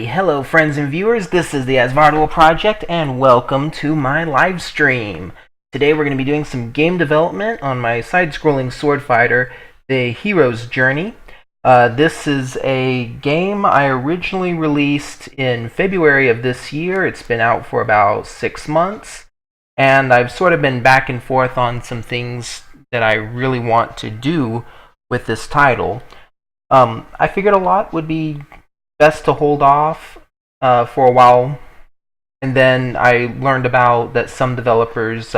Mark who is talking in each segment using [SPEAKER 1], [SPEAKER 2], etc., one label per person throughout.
[SPEAKER 1] Hello friends and viewers, this is the Asvardal Project and welcome to my live stream. Today we're going to be doing some game development on my side-scrolling swordfighter, The Hero's Journey. This is a game I originally released in February of this year. It's been out for about 6 months, and I've sort of been back and forth on some things that I really want to do with this title. I figured a lot would be best to hold off for a while, and then I learned about that some developers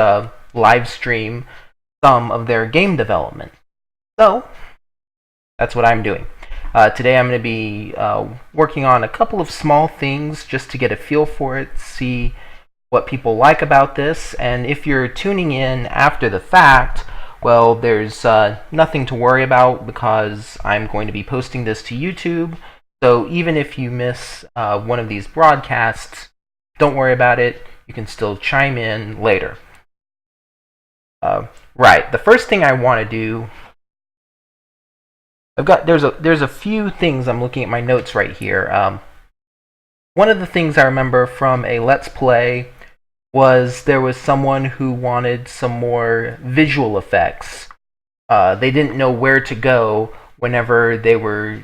[SPEAKER 1] live stream some of their game development. So that's what I'm doing. Today I'm going to be working on a couple of small things just to get a feel for it, see what people like about this, and if you're tuning in after the fact, well, there's nothing to worry about because I'm going to be posting this to YouTube. So even if you miss one of these broadcasts, don't worry about it. You can still chime in later. Right. The first thing I want to do, there's a few things. I'm looking at my notes right here. One of the things I remember from a Let's Play was there was someone who wanted some more visual effects. They didn't know where to go whenever they were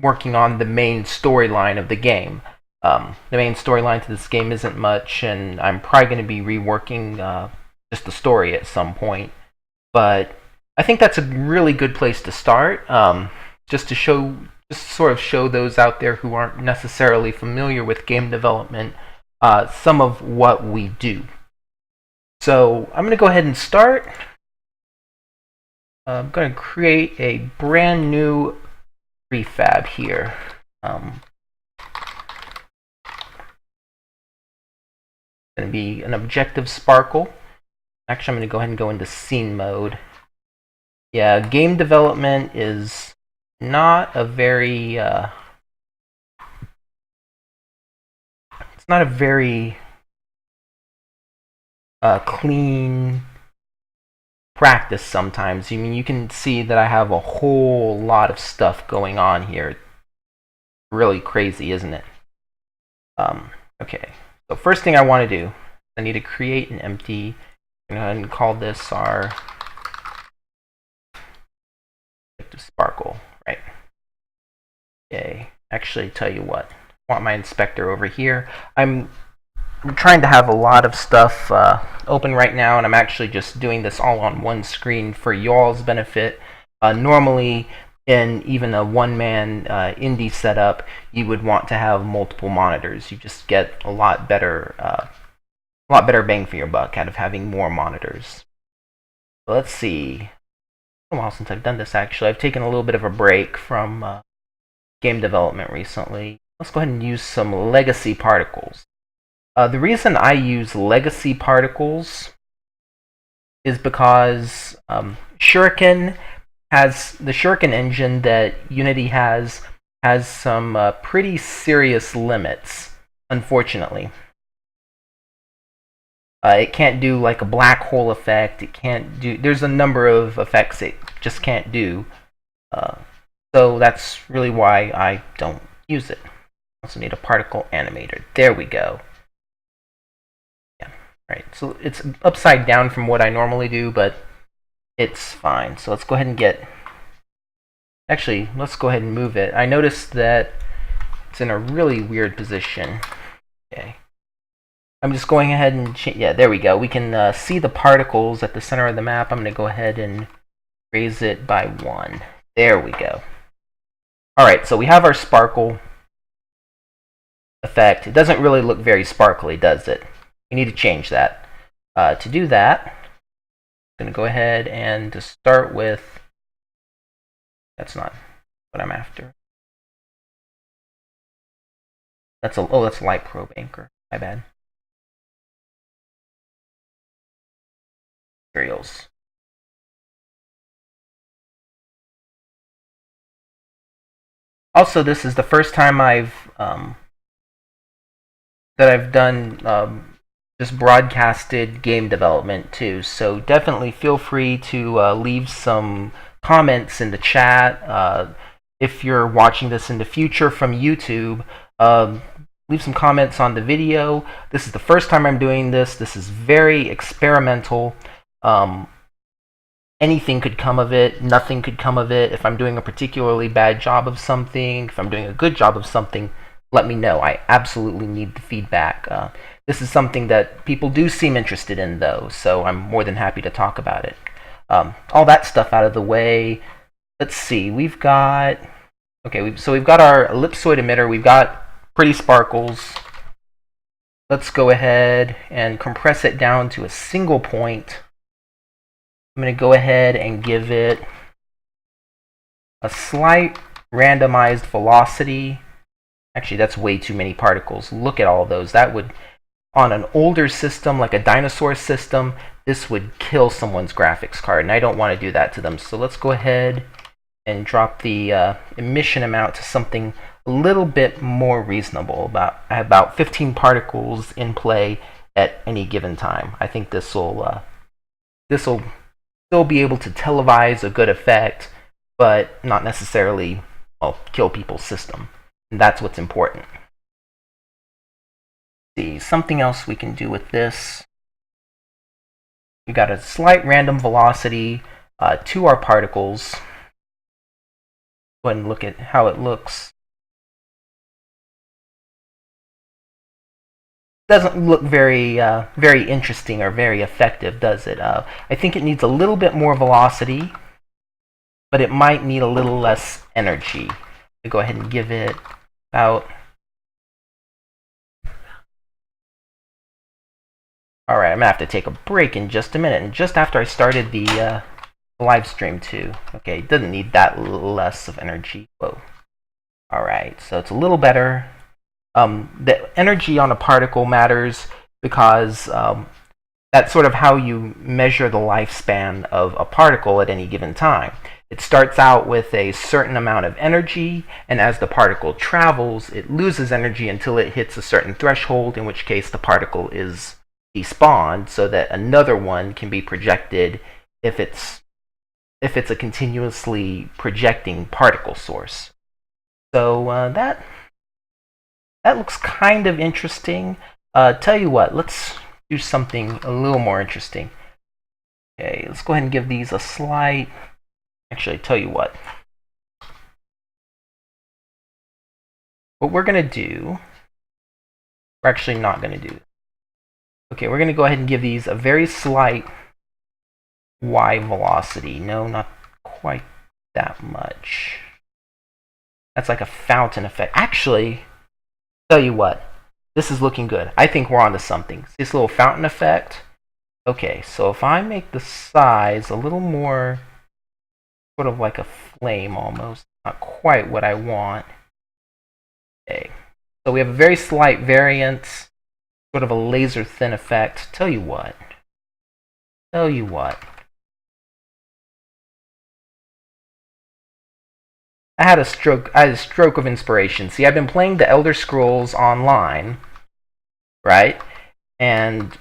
[SPEAKER 1] working on the main storyline of the game. The main storyline to this game isn't much, and I'm probably going to be reworking just the story at some point. But I think that's a really good place to start, just sort of show those out there who aren't necessarily familiar with game development some of what we do. So I'm going to go ahead and start. I'm going to create a brand new prefab here. It's going to be an objective sparkle. Actually, I'm going to go ahead and go into scene mode. Yeah, game development is not a very it's not a very clean practice sometimes. I mean, you can see that I have a whole lot of stuff going on here. Really crazy, isn't it? Okay, so first thing I want to do, I need to create an empty, I'm going to call this our sparkle, right? Okay, actually, tell you what, I want my inspector over here. I'm trying to have a lot of stuff open right now, and I'm actually just doing this all on one screen for y'all's benefit. Normally, in even a one-man indie setup, you would want to have multiple monitors. You just get a lot better bang for your buck out of having more monitors. So let's see. It's been a while since I've done this. Actually, I've taken a little bit of a break from game development recently. Let's go ahead and use some legacy particles. The reason I use legacy particles is because Shuriken has the Shuriken engine that Unity has some pretty serious limits, unfortunately. It can't do like a black hole effect. It can't do. There's a number of effects it just can't do. So that's really why I don't use it. I also need a particle animator. There we go. Right, so it's upside down from what I normally do, but it's fine. So let's go ahead and actually, let's go ahead and move it. I noticed that it's in a really weird position. Okay. I'm just going ahead and yeah, there we go. We can see the particles at the center of the map. I'm going to go ahead and raise it by 1. There we go. Alright, so we have our sparkle effect. It doesn't really look very sparkly, does it? We need to change that. To do that, I'm going to go ahead and to start with, that's not what I'm after. That's light probe anchor. My bad. Materials. Also, this is the first time I've done just broadcasted game development too, so definitely feel free to leave some comments in the chat. If you're watching this in the future from YouTube, Leave some comments on the video. This is the first time I'm doing this. This is very experimental. Anything could come of it. Nothing could come of it. If I'm doing a particularly bad job of something, if I'm doing a good job of something, let me know. I absolutely need the feedback. This is something that people do seem interested in, though, so I'm more than happy to talk about it. All that stuff out of the way. Let's see. We've got... Okay, so we've got our ellipsoid emitter. We've got pretty sparkles. Let's go ahead and compress it down to a single point. I'm going to go ahead and give it a slight randomized velocity. Actually, that's way too many particles. Look at all those. That would, on an older system, like a dinosaur system, this would kill someone's graphics card, and I don't want to do that to them. So let's go ahead and drop the emission amount to something a little bit more reasonable. I have about 15 particles in play at any given time. I think this will still be able to televise a good effect, but not necessarily, well, kill people's system. And that's what's important. Let's see, something else we can do with this. We got a slight random velocity to our particles. Go ahead and look at how it looks. Doesn't look very very interesting or very effective, does it? I think it needs a little bit more velocity, but it might need a little less energy. So go ahead and give it about... Alright, I'm going to have to take a break in just a minute, and just after I started the live stream too. Okay, it doesn't need that less of energy. Whoa. Alright, so it's a little better. The energy on a particle matters because that's sort of how you measure the lifespan of a particle at any given time. It starts out with a certain amount of energy, and as the particle travels, it loses energy until it hits a certain threshold, in which case the particle is despawned so that another one can be projected if it's a continuously projecting particle source. So that looks kind of interesting. Tell you what, let's do something a little more interesting. Okay, let's go ahead and give these a slight... Actually, tell you what. What we're going to do... We're actually not going to do... Okay, we're going to go ahead and give these a very slight Y velocity. No, not quite that much. That's like a fountain effect. Actually, tell you what. This is looking good. I think we're onto something. See this little fountain effect? Okay, so if I make the size a little more... sort of like a flame almost. Not quite what I want. Okay. So we have a very slight variance. Sort of a laser thin effect. Tell you what. Tell you what. I had a stroke of inspiration. See, I've been playing the Elder Scrolls Online, right? And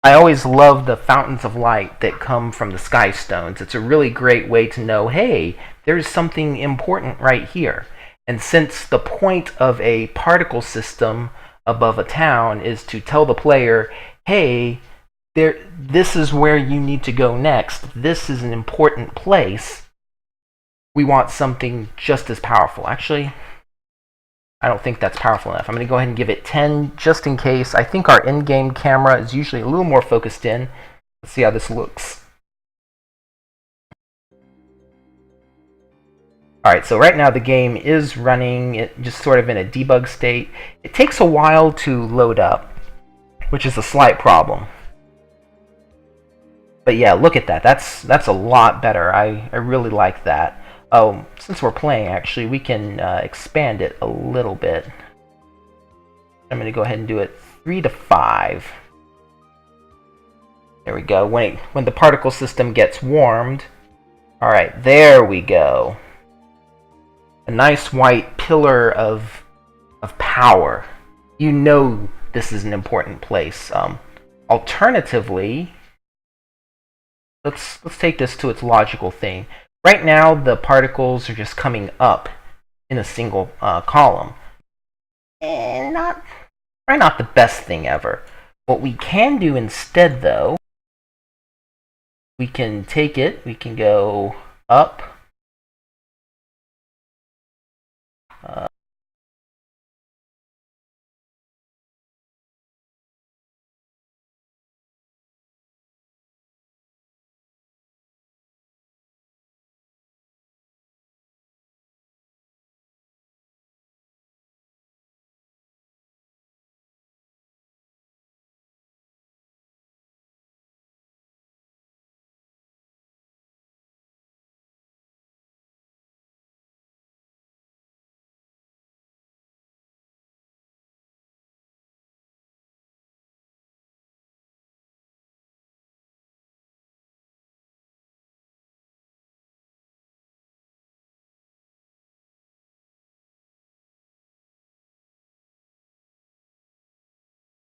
[SPEAKER 1] I always love the fountains of light that come from the sky stones. It's a really great way to know, hey, there's something important right here. And since the point of a particle system above a town is to tell the player, hey, this is where you need to go next. This is an important place. We want something just as powerful. Actually, I don't think that's powerful enough. I'm going to go ahead and give it 10 just in case. I think our in-game camera is usually a little more focused in. Let's see how this looks. Alright, so right now the game is running it just sort of in a debug state. It takes a while to load up, which is a slight problem. But yeah, look at that. That's a lot better. I really like that. Oh, since we're playing, actually, we can expand it a little bit. I'm going to go ahead and do it 3 to 5. There we go. When the particle system gets warmed. Alright, there we go. A nice white pillar of power. You know this is an important place. Alternatively, let's take this to its logical thing. Right now, the particles are just coming up in a single column. not probably not the best thing ever. What we can do instead, though, we can take it. We can go up. Uh,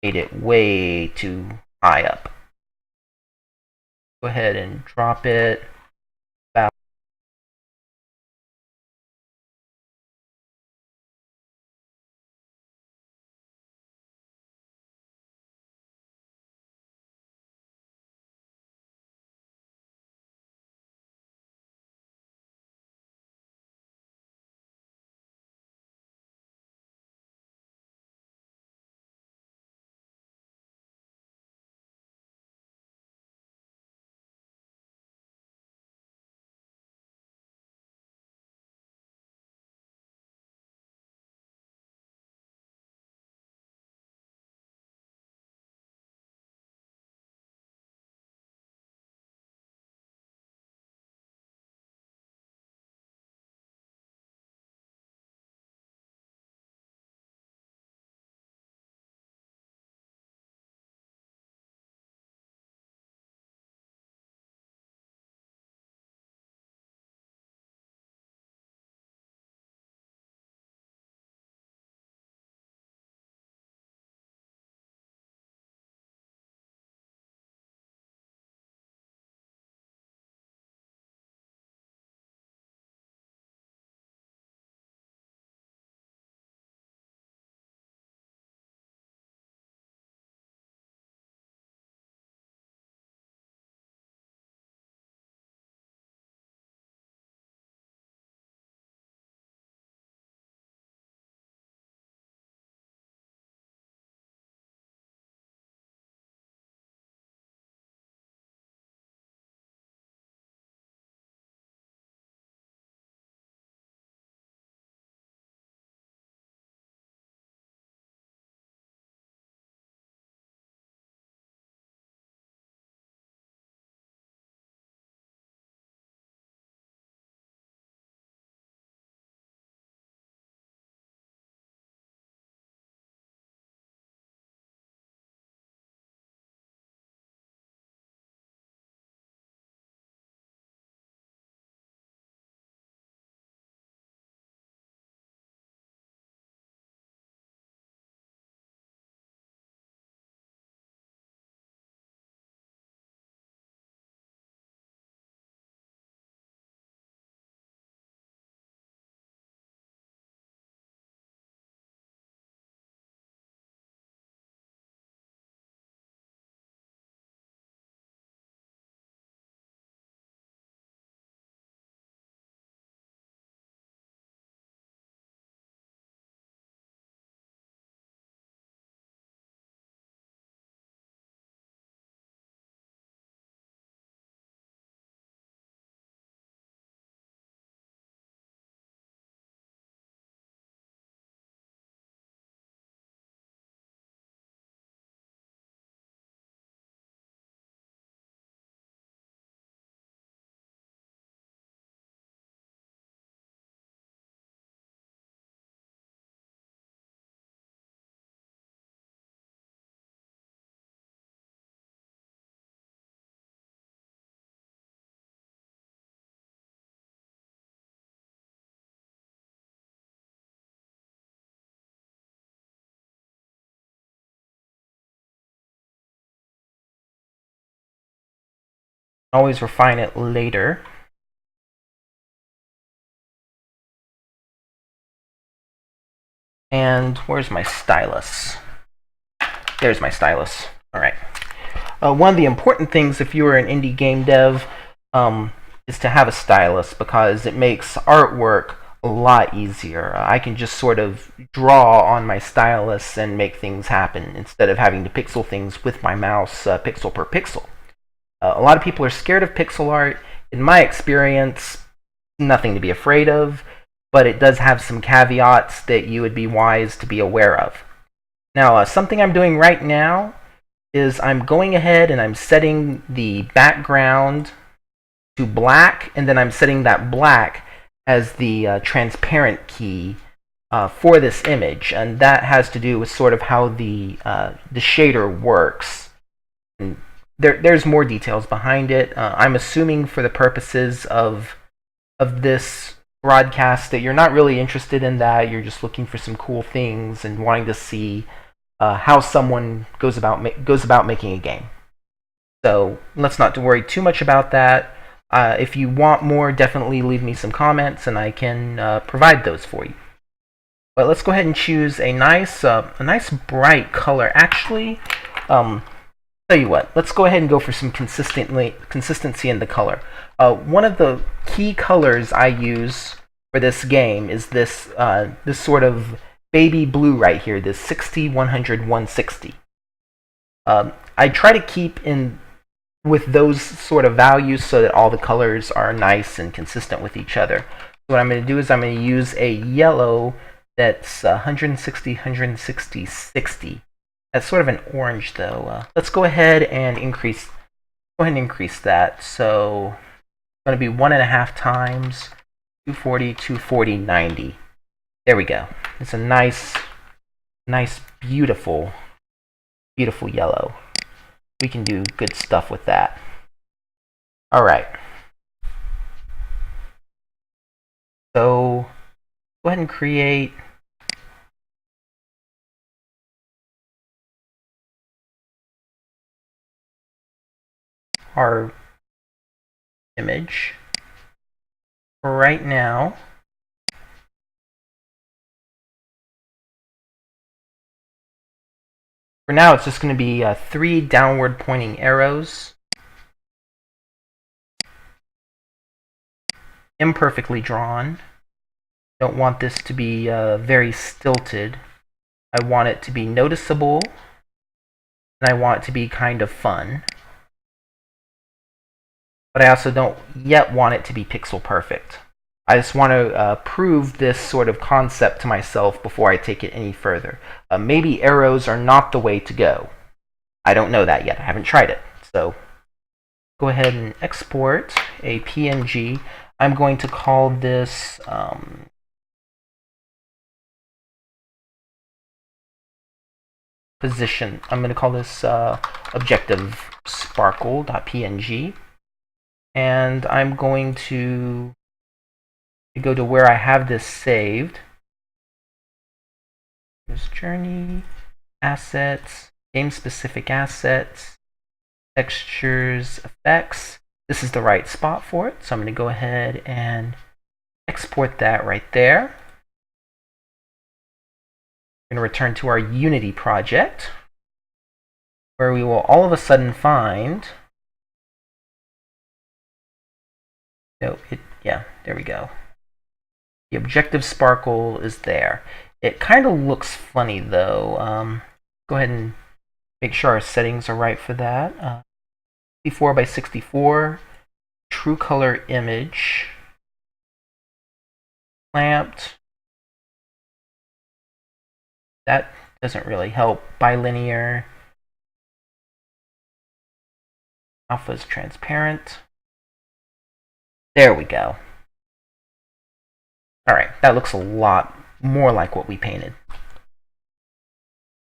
[SPEAKER 1] made it way too high up. Go ahead and drop it about. Always refine it later. And where's my stylus? There's my stylus. All right. One of the important things if you are an indie game dev is to have a stylus, because it makes artwork a lot easier. I can just sort of draw on my stylus and make things happen instead of having to pixel things with my mouse pixel per pixel. A lot of people are scared of pixel art. In my experience, nothing to be afraid of, but it does have some caveats that you would be wise to be aware of. Now, something I'm doing right now is I'm going ahead and I'm setting the background to black, and then I'm setting that black as the transparent key for this image, and that has to do with sort of how the shader works. And there's more details behind it. I'm assuming for the purposes of this broadcast that you're not really interested in that. You're just looking for some cool things and wanting to see how someone goes about making a game. So let's not worry too much about that. If you want more, definitely leave me some comments and I can provide those for you. But let's go ahead and choose a nice bright color. Actually, tell you what, let's go ahead and go for some consistency in the color. One of the key colors I use for this game is this sort of baby blue right here, this 60, 100, 160. I try to keep in with those sort of values so that all the colors are nice and consistent with each other. So what I'm going to do is I'm going to use a yellow that's 160, 160, 60. That's sort of an orange though. Let's go ahead and increase that. So it's going to be 1.5 times 240, 240, 90. There we go. It's a nice, beautiful yellow. We can do good stuff with that. All right. So go ahead and create our image. For right now, it's just going to be 3 downward pointing arrows. Imperfectly drawn. Don't want this to be very stilted. I want it to be noticeable, and I want it to be kind of fun. But I also don't yet want it to be pixel perfect. I just want to prove this sort of concept to myself before I take it any further. Maybe arrows are not the way to go. I don't know that yet. I haven't tried it. So go ahead and export a PNG. I'm going to call this position. I'm going to call this objective sparkle.png. And I'm going to go to where I have this saved. There's journey, assets, game-specific assets, textures, effects. This is the right spot for it, so I'm going to go ahead and export that right there. We're going to return to our Unity project, where we will all of a sudden find... yeah, there we go. The objective sparkle is there. It kind of looks funny though. Go ahead and make sure our settings are right for that. 64 by 64, true color image, clamped. That doesn't really help. Bilinear. Alpha is transparent. There we go. Alright, that looks a lot more like what we painted.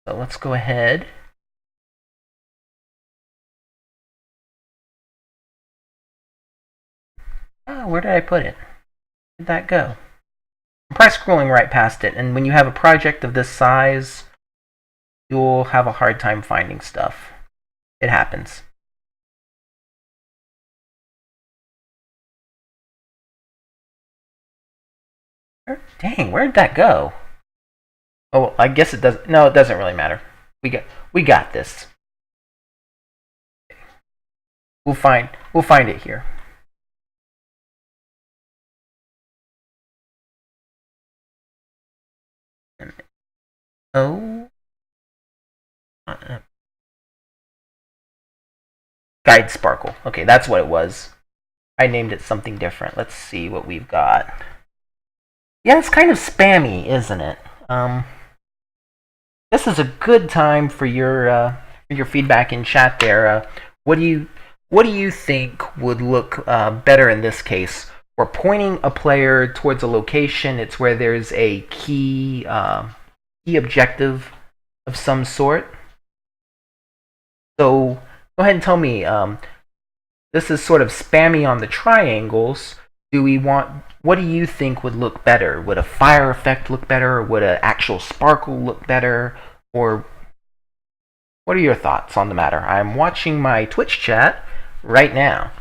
[SPEAKER 1] So let's go ahead. Oh, where did I put it? Where did that go? I'm probably scrolling right past it, and when you have a project of this size, you'll have a hard time finding stuff. It happens. Dang, where'd that go? Oh, I guess it does. No, it doesn't really matter. We got this. We'll find it here. Oh, guide sparkle. Okay, that's what it was. I named it something different. Let's see what we've got. Yeah, it's kind of spammy, isn't it? Um, this is a good time for your feedback in chat there. What do you what do you think would look better in this case? We're pointing a player towards a location. It's where there's a key objective of some sort. So go ahead and tell me. This is sort of spammy on the triangles. Do we want? What do you think would look better? Would a fire effect look better? Or would an actual sparkle look better? Or what are your thoughts on the matter? I'm watching my Twitch chat right now.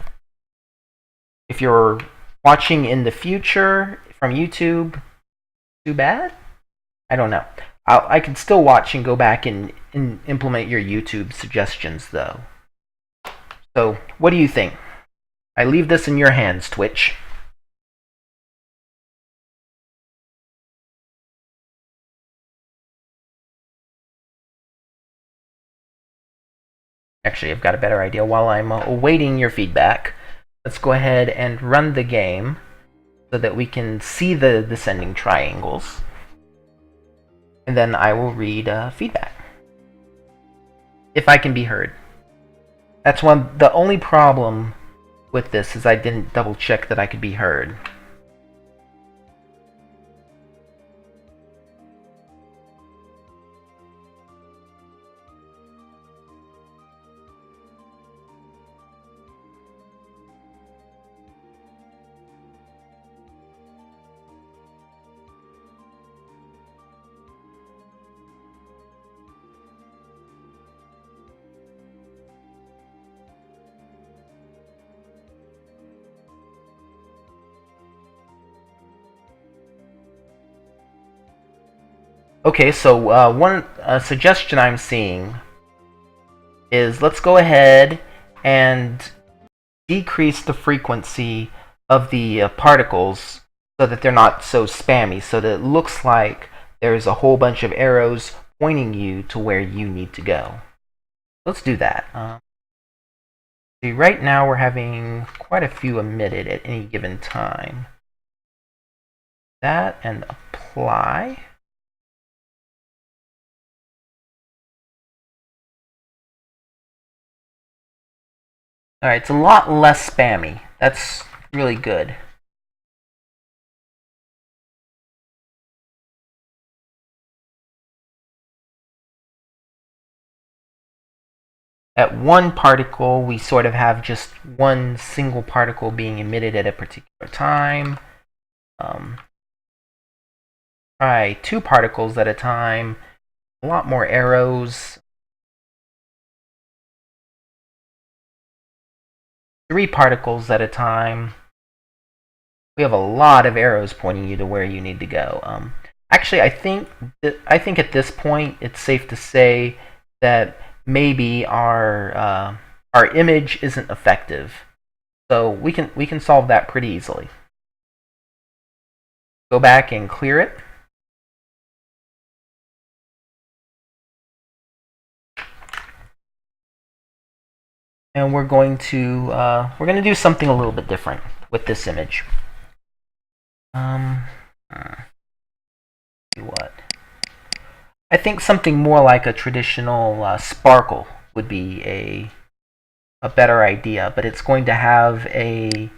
[SPEAKER 1] If you're watching in the future from YouTube, too bad? I don't know. I can still watch and go back and implement your YouTube suggestions, though. So, what do you think? I leave this in your hands, Twitch. Actually, I've got a better idea. While I'm awaiting your feedback, let's go ahead and run the game so that we can see the descending triangles. And then I will read feedback. If I can be heard. That's the only problem with this is I didn't double check that I could be heard. Okay, so one suggestion I'm seeing is let's go ahead and decrease the frequency of the particles so that they're not so spammy, so that it looks like there's a whole bunch of arrows pointing you to where you need to go. Let's do that. See, right now we're having quite a few emitted at any given time. That and apply. Alright, it's a lot less spammy. That's really good. At one particle, we sort of have just one single particle being emitted at a particular time. Try two particles at a time. A lot more arrows. Three particles at a time. We have a lot of arrows pointing you to where you need to go. Actually, I think at this point it's safe to say that maybe our image isn't effective, so we can solve that pretty easily. Go back and clear it. And we're going to do something a little bit different with this image. See what? I think something more like a traditional sparkle would be a better idea, but it's going to have a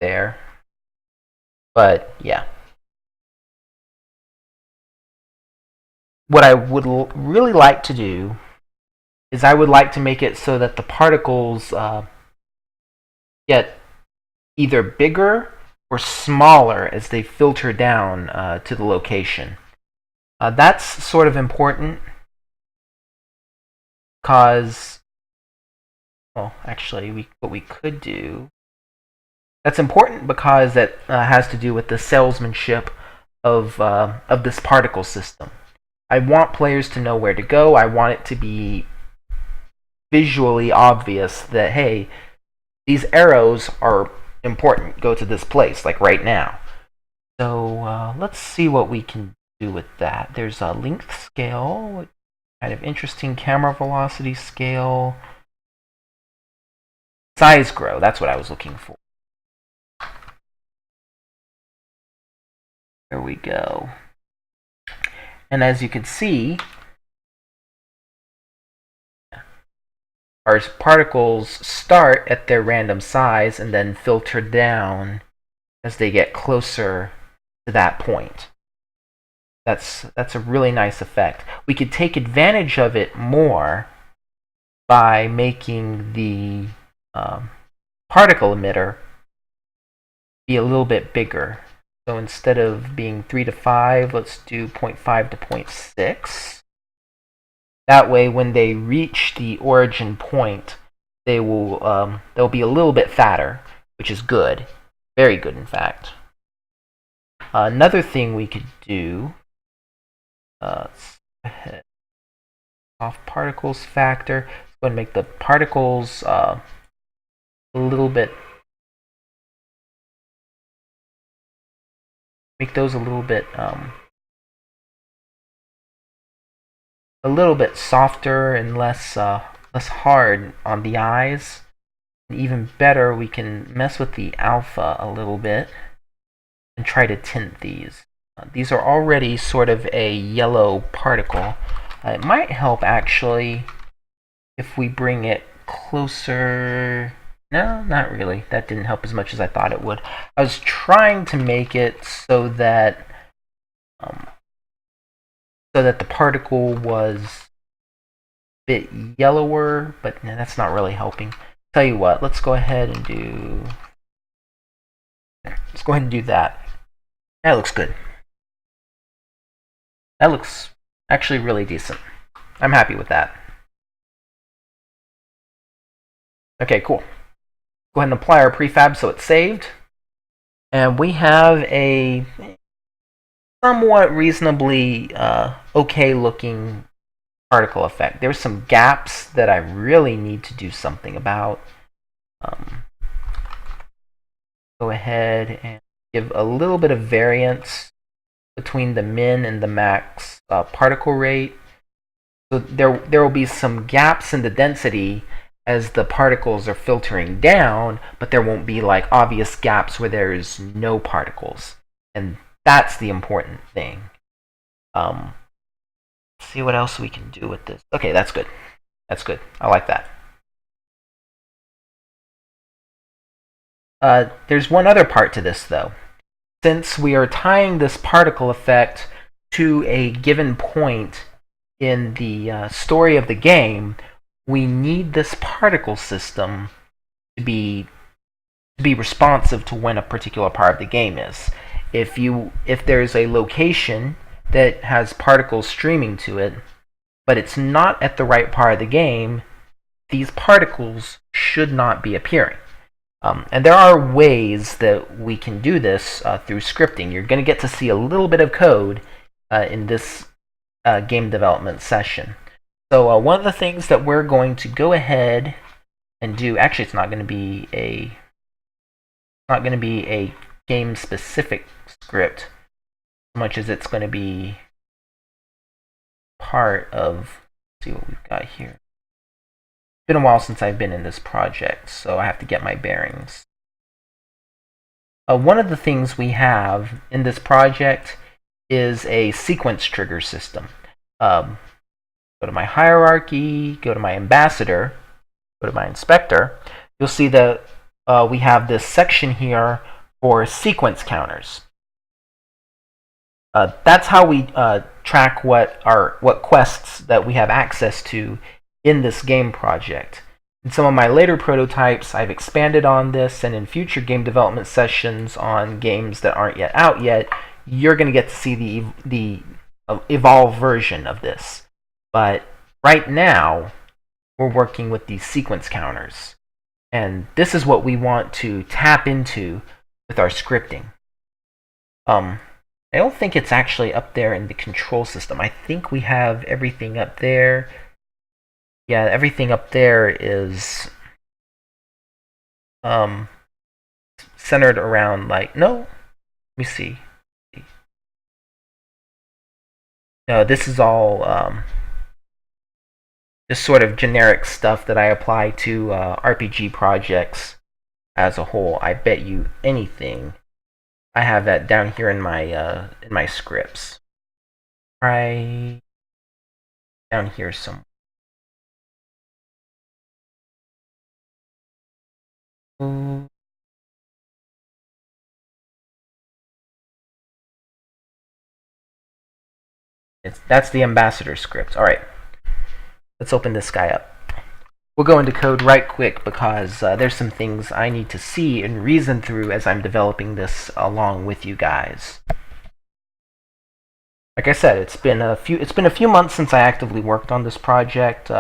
[SPEAKER 1] there. But yeah. What I would really like to do is I would like to make it so that the particles get either bigger or smaller as they filter down to the location. That's sort of important because, well, actually, what we could do. That's important because that has to do with the salesmanship of this particle system. I want players to know where to go. I want it to be visually obvious that, hey, these arrows are important. Go to this place, like right now. So let's see what we can do with that. There's a length scale, kind of interesting camera velocity scale. Size grow, that's what I was looking for. There we go. And as you can see, our particles start at their random size and then filter down as they get closer to that point. That's a really nice effect. We could take advantage of it more by making the particle emitter be a little bit bigger. So instead of being 3 to 5, let's do 0.5 to 0.6. That way, when they reach the origin point, they'll be a little bit fatter, which is good, very good, in fact. Another thing we could do, let's go ahead. Soft particles factor. Let's go ahead and make the particles a little bit. Make those a little bit softer and less hard on the eyes. And even better, we can mess with the alpha a little bit and try to tint these. These are already sort of a yellow particle. It might help actually if we bring it closer. No, not really. That didn't help as much as I thought it would. I was trying to make it so that the particle was a bit yellower, but that's not really helping. Tell you what, let's go ahead and do that. That looks good. That looks actually really decent. I'm happy with that. Okay, cool. Go ahead and apply our prefab so it's saved. And we have a somewhat reasonably okay looking particle effect. There's some gaps that I really need to do something about. Go ahead and give a little bit of variance between the min and the max particle rate. So there will be some gaps in the density as the particles are filtering down, but there won't be like obvious gaps where there's no particles. And that's the important thing. Let's see what else we can do with this. Okay, that's good. That's good. I like that. There's one other part to this, though. Since we are tying this particle effect to a given point in the story of the game, we need this particle system to be responsive to when a particular part of the game is. If there's a location that has particles streaming to it, but it's not at the right part of the game, these particles should not be appearing. And there are ways that we can do this through scripting. You're going to get to see a little bit of code in this game development session. So one of the things that we're going to go ahead and do, actually it's not going to be a game-specific script as much as it's going to be part of, let's see what we've got here. It's been a while since I've been in this project, so I have to get my bearings. One of the things we have in this project is a sequence trigger system. Go to my hierarchy, go to my ambassador, go to my inspector. You'll see that we have this section here for sequence counters. That's how we track what quests that we have access to in this game project. In some of my later prototypes, I've expanded on this, and in future game development sessions on games that aren't yet out yet, you're going to get to see the evolved version of this. But right now, we're working with these sequence counters. And this is what we want to tap into with our scripting. I don't think it's actually up there in the control system. I think we have everything up there. Yeah, everything up there is centered around, like, no, let me see. No, this is all just sort of generic stuff that I apply to RPG projects as a whole. I bet you anything I have that down here in my scripts. Right down here somewhere. That's the ambassador script. All right, let's open this guy up. We'll go into code right quick because there's some things I need to see and reason through as I'm developing this along with you guys. Like I said, it's been a few months since I actively worked on this project.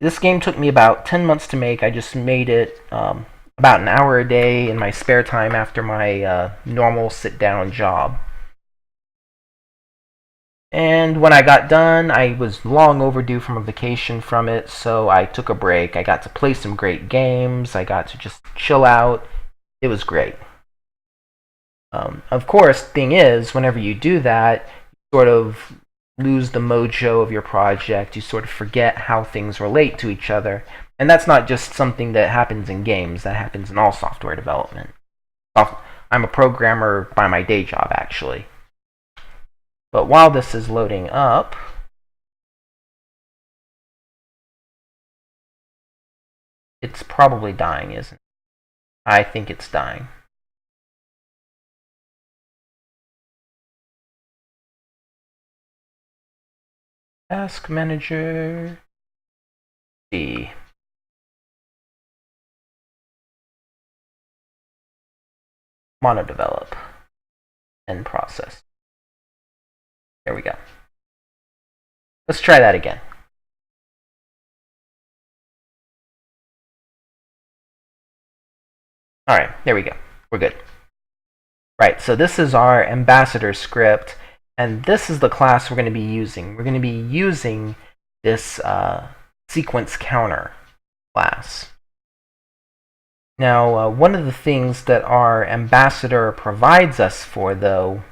[SPEAKER 1] This game took me about 10 months to make. I just made it about an hour a day in my spare time after my normal sit-down job. And when I got done, I was long overdue from a vacation from it, so I took a break. I got to play some great games. I got to just chill out. It was great. Of course, thing is, whenever you do that, you sort of lose the mojo of your project. You sort of forget how things relate to each other. And that's not just something that happens in games. That happens in all software development. I'm a programmer by my day job, actually. But while this is loading up, it's probably dying, isn't it? I think it's dying. Task manager. C. Monodevelop. And process. There we go. Let's try that again. Alright, there we go. We're good. Right, so this is our ambassador script, and this is the class we're going to be using. We're going to be using this sequence counter class. Now, one of the things that our ambassador provides us for, though,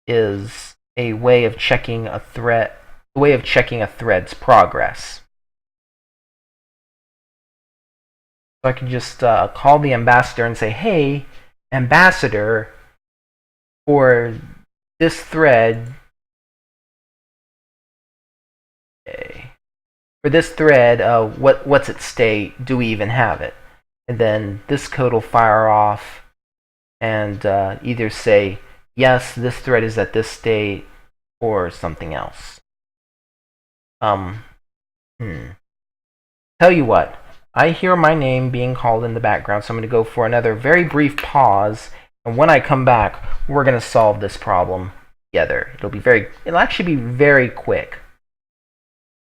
[SPEAKER 1] is a way of checking a thread's progress. So I can just call the ambassador and say, hey, ambassador, for this thread, what's its state? Do we even have it? And then this code will fire off and either say, yes, this thread is at this state, or something else. Tell you what, I hear my name being called in the background, so I'm going to go for another very brief pause, and when I come back, we're going to solve this problem together. It'll actually be very quick.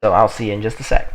[SPEAKER 1] So I'll see you in just a sec.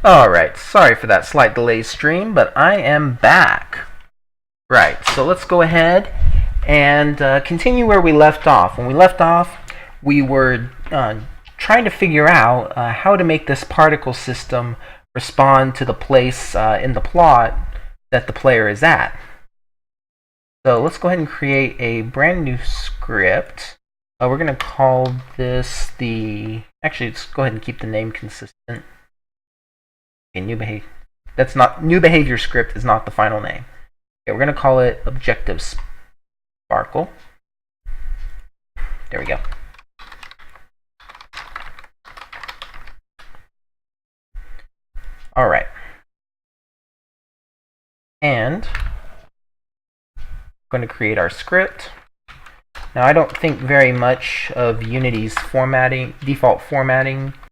[SPEAKER 1] Alright, sorry for that slight delay stream, but I am back. Right, so let's go ahead and continue where we left off. When we left off, we were trying to figure out how to make this particle system respond to the place in the plot that the player is at. So let's go ahead and create a brand new script. We're going to call this the... Actually, let's go ahead and keep the name consistent. Okay, new behavior. That's not... New behavior script is not the final name. Okay, we're going to call it Objective Sparkle. There we go. Alright. And going to create our script. Now I don't think very much of Unity's default formatting